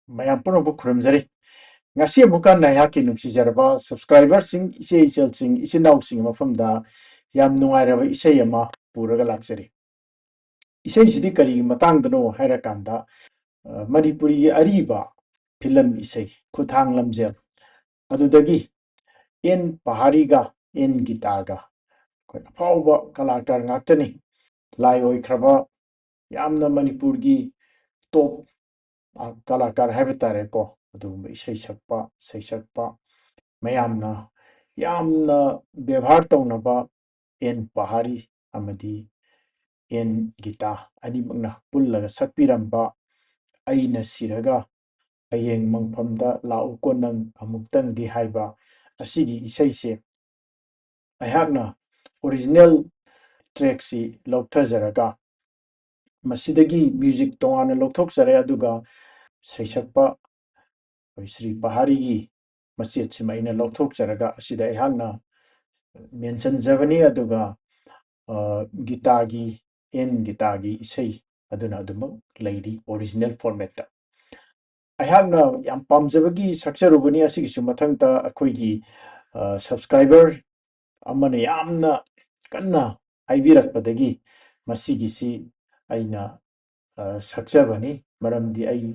mayam puno bu khurumjari ngasi bukan na ya ki nungsi jarba subscriber sing ise ichel sing ise naw sing mafamda yam nungai raba ise yama puraga laksari ise sidi kari matang dano haira kanda Manipuri ariba film ise kuthang lamjel adudagi en pahariga en gitaga koi apauba kalakar ngaktani lai oi khraba yamna Manipurgi top kalakar haibetare ko adugumba isai sakpa sei sakpa mayamna yamna ବ୍ୟବହାର ꯇꯧꯅꯕ and Pahari ꯑꯃꯗꯤ and guitar ꯑꯅꯤꯃꯛꯅ ꯄꯨꯜꯂꯒ ꯁꯛꯄꯤꯔꯝꯕ ꯑꯩꯅ ꯁꯤꯔꯒ ꯍꯌꯦꯡ ꯃꯪꯐꯝꯗ ꯂꯥꯛꯎꯀꯣ ꯅꯪ ꯑꯃꯨꯛꯇꯪꯗꯤ ꯍꯥꯏꯕ ꯑꯁꯤꯒꯤ ꯏꯁꯩꯁꯦ ꯑꯩꯍꯥꯛꯅ ꯑꯣꯔꯤꯖꯤꯅꯦꯜ ꯇ꯭ꯔꯦꯛꯁꯤ ꯂꯧꯊꯖꯔꯒ ꯃꯁꯤꯗꯒꯤ ꯃ꯭ꯌꯨꯖꯤꯛ ꯇꯣꯉꯥꯟꯅ ꯂꯧꯊꯣꯛꯆꯔꯦ ꯑꯗꯨꯒ ꯁꯩꯁꯛꯄ ꯁ꯭ꯔꯤ ꯄꯍꯥꯔꯤꯒꯤ ꯃꯆꯦꯠꯁꯤꯃ ꯑꯩꯅ ꯂꯧꯊꯣꯛꯆꯔꯒ ꯑꯁꯤꯗ ꯑꯩꯍꯥꯛꯅ ꯃꯦꯟꯁꯟꯖꯕꯅꯤ ꯑꯗꯨꯒ ꯒꯤꯇꯥꯒꯤ ꯑꯦꯟ ꯒꯤꯇꯥꯒꯤ ꯏꯁꯩ ꯑꯗꯨꯅ ꯑꯗꯨꯃꯛ ꯂꯩꯔꯤ ꯑꯣꯔꯤꯖꯤꯅꯦꯜ ꯐꯣꯔꯃꯦꯠꯇ ꯑꯩꯍꯥꯛꯅ ꯌꯥꯝ ꯄꯥꯝꯖꯕꯒꯤ ꯁꯛꯆꯔꯨꯕꯅꯤ ꯑꯁꯤꯒꯤꯁꯨ ꯃꯊꯪꯗ ꯑꯩꯈꯣꯏꯒꯤ ꯁꯕꯁꯀ꯭ꯔꯥꯏꯕꯔ ꯑꯃꯅ ꯌꯥꯝꯅ ꯀꯟꯅ ꯍꯥꯏꯕꯤꯔꯛꯄꯗꯒꯤ ꯃꯁꯤꯒꯤꯁꯤ ꯑꯩꯅ ꯁꯛꯆꯕꯅꯤ ꯃꯔꯝꯗꯤ ꯑꯩ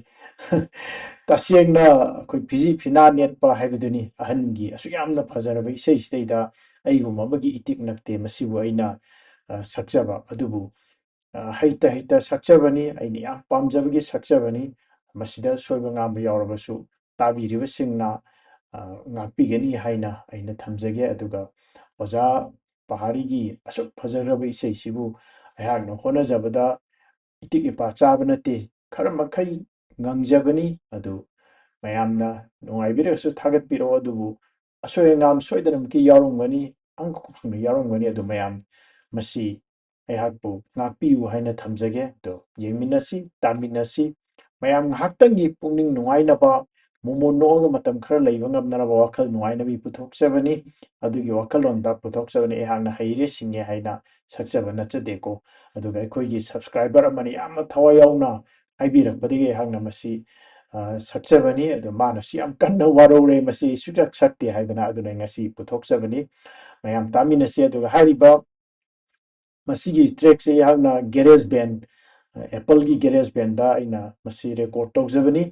ꯇꯁꯦꯡꯅ ꯑꯩꯈꯣꯏ ꯐꯤꯖꯤ ꯐꯤꯅꯥ ꯅꯦꯠꯄ ꯍꯥꯏꯕꯗꯨꯅꯤ ꯑꯍꯟꯒꯤ ꯑꯁꯨꯛ ꯌꯥꯝꯅ ꯐꯖꯔꯕ ꯏꯁꯩꯁꯤꯗꯩꯗ ꯑꯩꯒꯨꯝꯕ ꯑꯃꯒꯤ ꯏꯇꯤꯛ ꯅꯛꯇꯦ ꯃꯁꯤꯕꯨ ꯑꯩꯅ ꯁꯛꯆꯕ ꯑꯗꯨꯕꯨ ꯍꯩꯇ ꯁꯛꯆꯕꯅꯤ ꯑꯩꯅ ꯌꯥꯝ ꯄꯥꯝꯖꯕꯒꯤ ꯁꯛꯆꯕꯅꯤ ꯃꯁꯤꯗ ꯁꯣꯏꯕ ꯉꯥꯝꯕ ꯌꯥꯎꯔꯕꯁꯨ ꯇꯥꯕꯤꯔꯤꯕꯁꯤꯡꯅ ꯉꯥꯛꯄꯤꯒꯅꯤ ꯍꯥꯏꯅ ꯑꯩꯅ ꯊꯝꯖꯒꯦ ꯑꯗꯨꯒ ꯑꯣꯖꯥ ꯄꯍꯥꯔꯤꯒꯤ ꯑꯁꯨꯛ ꯐꯖꯈ꯭ꯔꯕ ꯏꯁꯩꯁꯤꯕꯨ ꯑꯩꯍꯥꯛꯅ ꯍꯣꯠꯅꯖꯕꯗ ꯏꯇꯤꯛ ꯏꯄꯥ ꯆꯥꯕ ꯅꯠꯇꯦ ꯈꯔ ꯃꯈꯩ ꯉꯪꯖꯕꯅꯤ ꯑꯗꯨ ꯃꯌꯥꯝꯅ ꯅꯨꯡꯉꯥꯏꯕꯤꯔꯒꯁꯨ ꯊꯥꯒꯠꯄꯤꯔꯛꯑꯣ ꯑꯗꯨꯕꯨ ꯑꯁꯣꯏ ꯑꯉꯥꯝ ꯁꯣꯏꯗꯅꯃꯛꯀꯤ ꯌꯥꯎꯔꯝꯒꯅꯤ ꯑꯪꯀ ꯐꯪꯅ ꯌꯥꯎꯔꯝꯒꯅꯤ ꯑꯗꯨ ꯃꯌꯥꯝ ꯃꯁꯤ ꯑꯩꯍꯥꯛꯄꯨ ꯉꯥꯛꯄꯤꯌꯨ ꯍꯥꯏꯅ ꯊꯝꯖꯒꯦ ꯑꯗꯣ ꯌꯦꯡꯃꯤꯟꯅꯁꯤ ꯇꯥꯃꯤꯟꯅꯁꯤ ꯃꯌꯥꯝ ꯉꯥꯏꯍꯥꯛꯇꯪꯒꯤ ꯄꯨꯛꯅꯤꯡ ꯅꯨꯡꯉꯥꯏꯅꯕ ꯃꯣꯃꯣꯟ ꯅꯣꯛꯑꯒ ꯃꯇꯝ ꯈꯔ ꯂꯩꯕ ꯉꯝꯅꯅꯕ ꯋꯥꯈꯜ ꯅꯨꯡꯉꯥꯏꯅꯕꯒꯤ ꯄꯨꯊꯣꯛꯆꯕꯅꯤ ꯑꯗꯨꯒꯤ ꯋꯥꯈꯜꯂꯣꯟꯗ ꯄꯨꯊꯣꯛꯆꯕꯅꯤ ꯑꯩꯍꯥꯛꯅ ꯍꯩꯔꯦ ꯁꯤꯡꯉꯦ ꯍꯥꯏꯅ ꯁꯛꯆꯕ ꯅꯠꯆꯗꯦꯀꯣ ꯑꯗꯨꯒ ꯑꯩꯈꯣꯏꯒꯤ ꯁꯕꯁꯀ꯭ꯔꯥꯏꯕꯔ ꯑꯃꯅ ꯌꯥꯝꯅ ꯊꯋꯥꯏ ꯌꯥꯎꯅ ꯍꯥꯏꯕꯤꯔꯛꯄꯗꯒꯤ ꯑꯩꯍꯥꯛꯅ ꯃꯁꯤ ꯁꯛꯆꯕꯅꯤ ꯑꯗꯨ ꯃꯥꯅꯁꯨ ꯌꯥꯝ ꯀꯟꯅ ꯋꯥꯔꯧꯔꯦ ꯃꯁꯤ ꯁꯨꯛꯁꯛ ꯁꯛꯇꯦ ꯍꯥꯏꯗꯅ ꯑꯗꯨꯅ ꯉꯁꯤ ꯄꯨꯊꯣꯛꯆꯕꯅꯤ ꯃꯌꯥꯝ ꯇꯥꯃꯤꯟꯅꯁꯤ ꯑꯗꯨꯒ ꯍꯥꯏꯔꯤꯕ ꯃꯁꯤꯒꯤ ꯇ꯭ꯔꯦꯛꯁꯦ ꯑꯩꯍꯥꯛꯅ ꯒꯦꯔꯦꯖ ꯕꯦꯟ ꯑꯦꯄꯜꯒꯤ ꯒꯦꯔꯦꯖ ꯕꯦꯟꯗ ꯑꯩꯅ ꯃꯁꯤ ꯔꯦꯀꯣꯔꯗ ꯇꯧꯖꯕꯅꯤ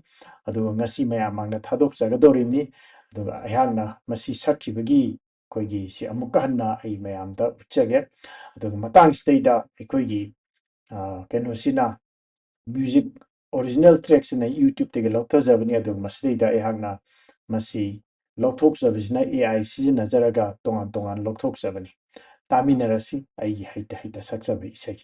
ꯑꯗꯨꯒ ꯉꯁꯤ ꯃꯌꯥꯝ ꯃꯥꯡꯗ ꯊꯥꯗꯣꯛꯆꯒꯗꯧꯔꯤꯕꯅꯤ ꯑꯗꯨꯒ ꯑꯩꯍꯥꯛꯅ ꯃꯁꯤ ꯁꯛꯈꯤꯕꯒꯤ ꯑꯩꯈꯣꯏꯒꯤ ꯁꯤ ꯑꯃꯨꯛꯀ ꯍꯟꯅ ꯑꯩ ꯃꯌꯥꯝꯗ ꯎꯠꯆꯒꯦ ꯑꯗꯨꯒ ꯃꯇꯥꯡꯁꯤꯗꯩꯗ ꯑꯩꯈꯣꯏꯒꯤ ꯀꯩꯅꯣꯁꯤꯅ ꯃ꯭ꯌꯨꯖꯤꯛ ꯑꯣꯔꯤꯖꯤꯅꯦꯜ ꯇ꯭ꯔꯦꯛꯁꯤꯅ ꯌꯨꯇ꯭ꯌꯨꯕꯇꯒꯤ ꯂꯧꯊꯖꯕꯅꯤ ꯑꯗꯨꯒ ꯃꯁꯤꯗꯩꯗ ꯑꯩꯍꯥꯛꯅ ꯃꯁꯤ ꯂꯧꯊꯣꯛꯆꯕꯁꯤꯅ AI ꯁꯤꯖꯤꯟꯅꯖꯔꯒ ꯇꯣꯉꯥꯟ ꯇꯣꯉꯥꯟ ꯂꯧꯊꯣꯛꯆꯕꯅꯤ ꯇꯥꯃꯤꯟꯅꯔꯁꯤ ꯑꯩꯒꯤ ꯍꯩꯇ ꯁꯛꯆꯕ ꯏꯁꯩ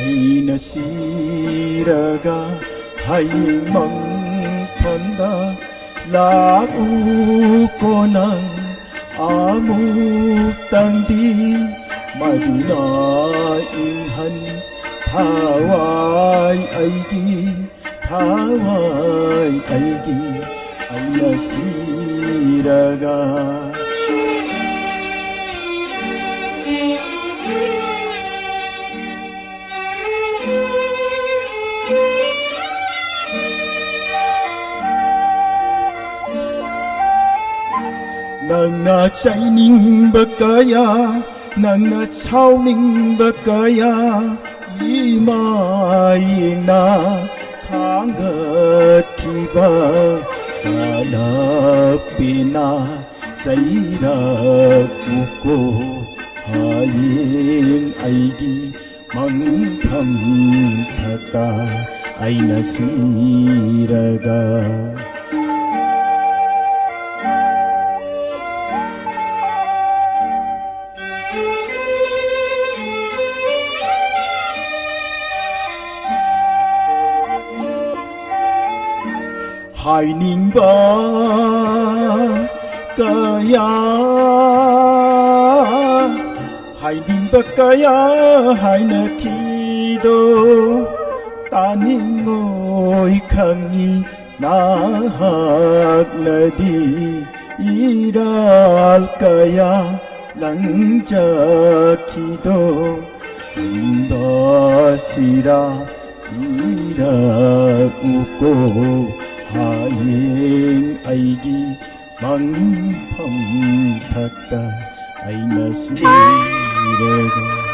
Eina Siraga Hayeng Mangphamda Lakuko ng amuktangdi Maduna inhan Thawai aigi Eina Siraga Nanga chaining bakaya, nanga chowning bakaya, Eina thangat kiba, kalapina chaira kuko, Hayeng aigi Mangphamda Eina Siraga. 하이닝바 까야 하이닝바 까야 하이나키도 따닝오이 강이 나학나디 일할까야 랑자키도 뚱바시라 이라우고 하행 아이기 망팜탔다 아이나 시라가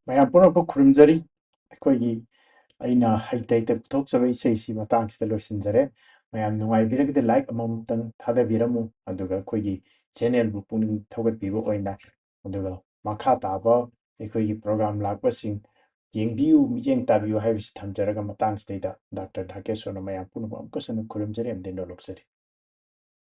ꯃꯌꯥꯝ ꯄꯨꯝꯅꯃꯛꯄꯨ ꯈꯨꯔꯨꯝꯖꯔꯤ ꯑꯩꯈꯣꯏꯒꯤ ꯑꯩꯅ ꯍꯩꯇ ꯄꯨꯊꯣꯛꯆꯕ ꯏꯁꯩꯁꯤ ꯃꯇꯥꯡꯁꯤꯗ ꯂꯣꯏꯁꯤꯟꯖꯔꯦ ꯃꯌꯥꯝ ꯅꯨꯡꯉꯥꯏꯕꯤꯔꯒꯗꯤ ꯂꯥꯏꯛ ꯑꯃꯃꯝꯇꯪ ꯊꯥꯗꯕꯤꯔꯝꯃꯨ ꯑꯗꯨꯒ ꯑꯩꯈꯣꯏꯒꯤ ꯆꯦꯅꯦꯜꯕꯨ ꯄꯨꯛꯅꯤꯡ ꯊꯧꯒꯠꯄꯤꯕ ꯑꯣꯏꯅ ꯑꯗꯨꯒ ꯃꯈꯥ ꯇꯥꯕ ꯑꯩꯈꯣꯏꯒꯤ ꯄ꯭ꯔꯣꯒ꯭ꯔꯥꯝ ꯂꯥꯛꯄꯁꯤꯡ ꯌꯦꯡꯕꯤꯌꯨ ꯃꯤꯠꯌꯦꯡ ꯇꯥꯕꯤꯌꯨ ꯍꯥꯏꯕꯁꯤ ꯊꯝꯖꯔꯒ ꯃꯇꯥꯡꯁꯤꯗꯩꯗ ꯗꯥꯛꯇꯔ ꯙꯥꯀꯦꯁ꯭ꯋꯔꯅ ꯃꯌꯥꯝ ꯄꯨꯝꯅꯃꯛ ꯑꯃꯨꯛꯀꯁꯨ ꯈꯨꯔꯨꯝꯖꯔꯤ ꯑꯃꯗꯤ ꯅꯣꯛꯆꯔꯤ